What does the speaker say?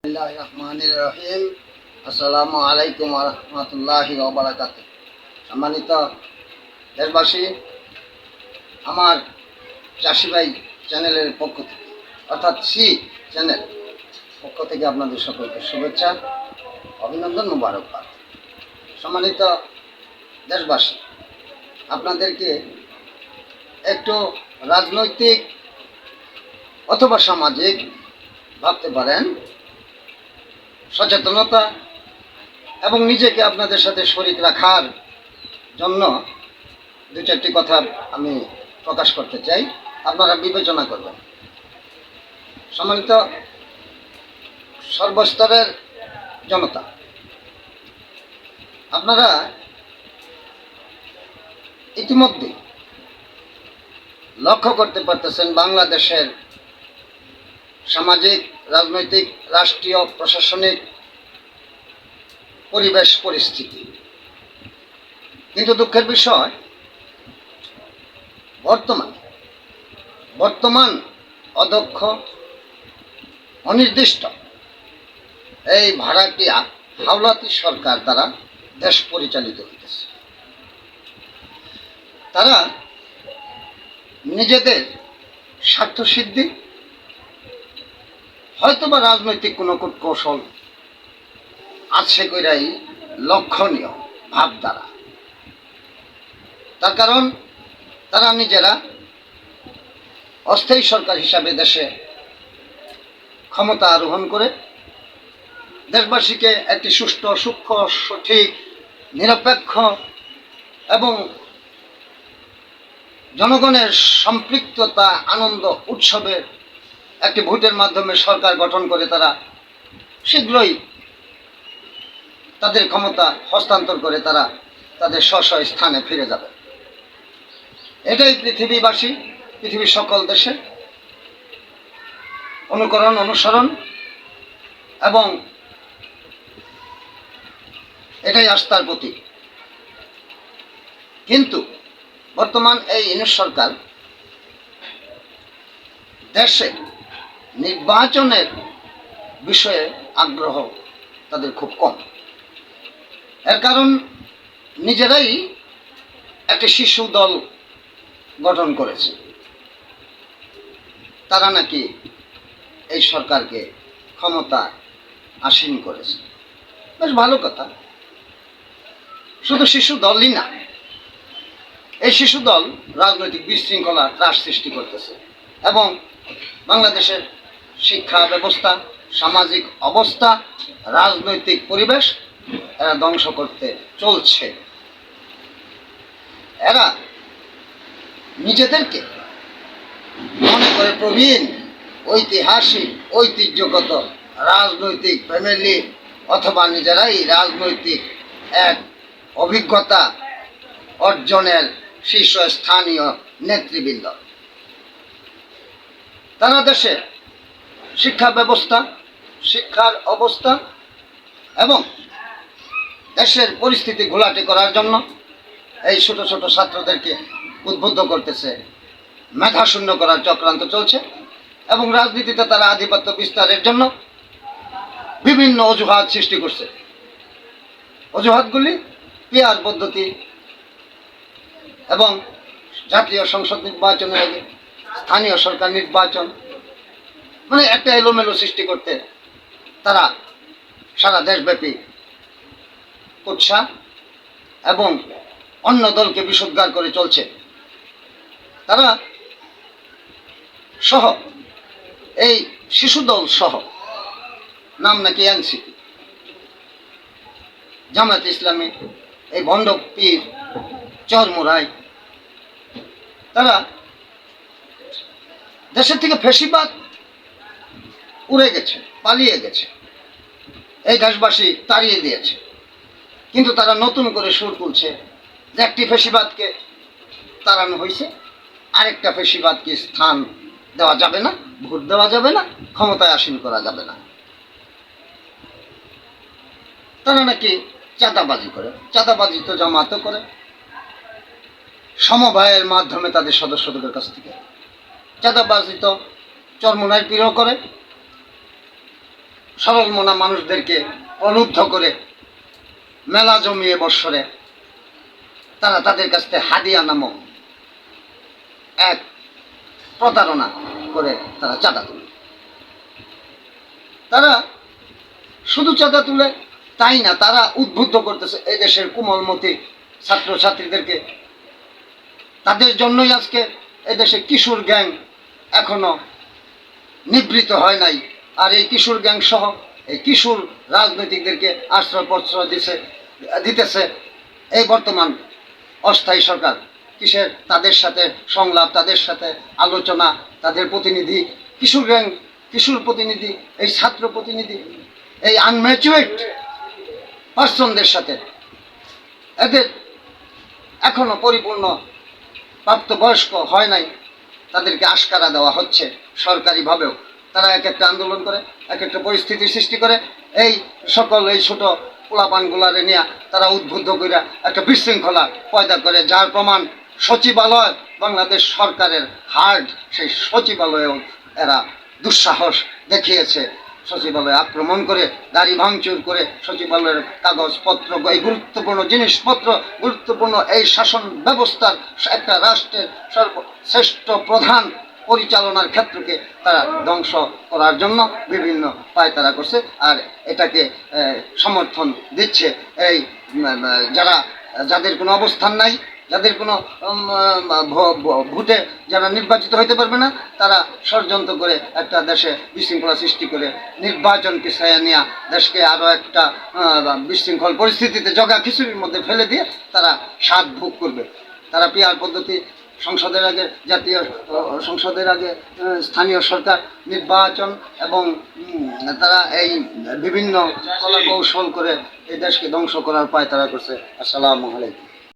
রহিম। আসসালামু আলাইকুম ওয়া রাহমাতুল্লাহি ওয়া বারাকাতুহু। সম্মানিত দেশবাসী, আমার চাষি ভাই চ্যানেলের পক্ষ থেকে অর্থাৎ সি চ্যানেল পক্ষ থেকে আপনাদের সকলকে শুভেচ্ছা, অভিনন্দন, মোবারকবাদ। সম্মানিত দেশবাসী, আপনাদেরকে একটু রাজনৈতিক অথবা সামাজিক ভাবতে পারেন সচেতনতা এবং নিজেকে আপনাদের সাথে শরিক রাখার জন্য দু চারটি কথা আমি প্রকাশ করতে চাই, আপনারা বিবেচনা করবেন। সম্মানিত সর্বস্তরের জনতা, আপনারা ইতিমধ্যে লক্ষ্য করতে পারতেছেন বাংলাদেশের সামাজিক, রাজনৈতিক, রাষ্ট্রীয়, প্রশাসনিক পরিবেশ পরিস্থিতি। কিন্তু দুঃখের বিষয়, বর্তমান অদক্ষ, অনির্দিষ্ট এই ভাড়াটিয়া হাওলাতি সরকার দ্বারা দেশ পরিচালিত হইতেছে। তারা নিজেদের স্বার্থসিদ্ধি, হয়তোবা রাজনৈতিক কোনো কৌশল আছে কইরাই লক্ষণীয় ভাব দ্বারা। তার কারণ তারা নিজেরা অস্থায়ী সরকার হিসাবে দেশে ক্ষমতা আরোহণ করে দেশবাসীকে একটি সুষ্ঠু, সূক্ষ্ম, সঠিক, নিরপেক্ষ এবং জনগণের সম্পৃক্ততা, আনন্দ উৎসবের একটি ভোটের মাধ্যমে সরকার গঠন করে তারা শীঘ্রই তাদের ক্ষমতা হস্তান্তর করে তারা তাদের স্ব স্থানে ফিরে যাবে। এটাই পৃথিবীর সকল দেশে অনুসরণ এবং এটাই আস্থার প্রতীক। কিন্তু বর্তমান এই ইউনিট সরকার দেশে নির্বাচনের বিষয়ে আগ্রহ তাদের খুব কম। এর কারণ নিজেরাই একটি শিশু দল গঠন করেছে। তারা নাকি এই সরকারকে ক্ষমতা আসীন করেছে। বেশ ভালো কথা। শুধু শিশু দলই না, এই শিশু দল রাজনৈতিক বিশৃঙ্খলা, ত্রাস সৃষ্টি করতেছে এবং বাংলাদেশের শিক্ষা ব্যবস্থা, সামাজিক অবস্থা, রাজনৈতিক পরিবেশ এরা ধ্বংস করতে চলছে। এরা নিজেদেরকে মনে করে প্রবীণ, ঐতিহাসিক, ঐতিহ্যগত রাজনৈতিক ফ্যামিলি অথবা নিজেরাই রাজনৈতিক এক অভিজ্ঞতা অর্জনের শীর্ষস্থানীয় নেতৃবৃন্দ। তারা দেশে শিক্ষা ব্যবস্থা, শিক্ষার অবস্থা এবং দেশের পরিস্থিতি ঘোলাটে করার জন্য এই ছোট ছোট ছাত্রদেরকে উদ্বুদ্ধ করতেছে, মেধা শূন্য করার চক্রান্ত চলছে এবং রাজনীতিতে তারা আধিপত্য বিস্তারের জন্য বিভিন্ন অজুহাত সৃষ্টি করছে। অজুহাতগুলি পিআর পদ্ধতি এবং জাতীয় সংসদ নির্বাচনের আগে স্থানীয় সরকার নির্বাচন, মানে একটা এলোমেলো সৃষ্টি করতে তারা সারা দেশব্যাপী উৎসাহ এবং অন্য দলকে বিষোদ্গার করে চলছে। তারা সহ এই শিশু দল সহ, নাম নাকি এনসিপি, জামায়াত ইসলামী, এই ভণ্ড পীর, চরমোরাই, তারা দেশের থেকে ফ্যাসিবাদ উড়ে গেছে, পালিয়ে গেছে, এই দেশবাসী তাড়িয়ে দিয়েছে। কিন্তু তারা নতুন করে সুর তুলছে যে একটি ফ্যাসিবাদকে তাড়ানো হয়েছে, আরেকটা ফ্যাসিবাদকে স্থান দেওয়া যাবে না, ভোট দেওয়া যাবে না, ক্ষমতায় আসীন করা যাবে না। তারা নাকি চাঁদাবাজি করে, চাঁদাবাজি তো জামাতও করে, সমবায়ের মাধ্যমে তাদের সদস্যদের কাছ থেকে। চাঁদাবাজি তো চরমোনাই পীরও করে, সরল মনা মানুষদেরকে প্রলুব্ধ করে মেলা জমিয়ে বৎসরে তারা তাদের কাছ থেকে হাদিয়া নামক এক প্রতারণা করে তারা চাঁদা তোলে। তারা শুধু চাঁদা তুলে তাই না, তারা উদ্বুদ্ধ করতেছে এই দেশের কোমলমতি ছাত্রছাত্রীদেরকে। তাদের জন্যই আজকে এদেশে কিশোর গ্যাং এখনো নিবৃত হয় নাই। আর এই কিশোর গ্যাং সহ এই কিশোর রাজনৈতিকদেরকে আশ্রয় প্রশ্রয় দিতেছে এই বর্তমান অস্থায়ী সরকার। কিসের তাদের সাথে সংলাপ, তাদের সাথে আলোচনা, তাদের প্রতিনিধি কিশোর গ্যাং, কিশোর প্রতিনিধি, এই ছাত্র প্রতিনিধি, এই আনম্যাচুয়েড পার্সনদের সাথে এদের এখনো পরিপূর্ণ প্রাপ্তবয়স্ক হয় নাই, তাদেরকে আশকারা দেওয়া হচ্ছে সরকারিভাবেও। তারা এক একটা আন্দোলন করে, এক একটা পরিস্থিতি সৃষ্টি করে, এই সকল এই ছোট পোলাপানগুলারে নিয়ে তারা উদ্বুদ্ধ করে একটা বিশৃঙ্খলা পয়দা করে, যার প্রমাণ সচিবালয়, বাংলাদেশ সরকারের হার্ড সেই সচিবালয়েও এরা দুঃসাহস দেখিয়েছে। সচিবালয়ে আক্রমণ করে, গাড়ি ভাঙচুর করে, সচিবালয়ের কাগজপত্র, এই গুরুত্বপূর্ণ জিনিসপত্র, গুরুত্বপূর্ণ এই শাসন ব্যবস্থার একটা রাষ্ট্রের সর্বশ্রেষ্ঠ প্রধান পরিচালনার ক্ষেত্রকে তারা ধ্বংস করার জন্য বিভিন্ন পায়তারা করছে। আর এটাকে সমর্থন দিচ্ছে এই যাদের কোনো অবস্থান নাই, যাদের কোনো ভোটে যারা নির্বাচিত হইতে পারবে না, তারা ষড়যন্ত্র করে একটা দেশে বিশৃঙ্খলা সৃষ্টি করে নির্বাচন পিছাইয়া নিয়ে দেশকে আরও একটা বিশৃঙ্খল পরিস্থিতিতে জগা খিচুড়ির মধ্যে ফেলে দিয়ে তারা স্বাদ ভোগ করবে। তারা পিআর পদ্ধতি, সংসদের আগে জাতীয় সংসদের আগে স্থানীয় সরকার নির্বাচন এবং তারা এই বিভিন্ন কলা কৌশল করে এই দেশকে ধ্বংস করার পায় তারা করছে। আসসালামু আলাইকুম।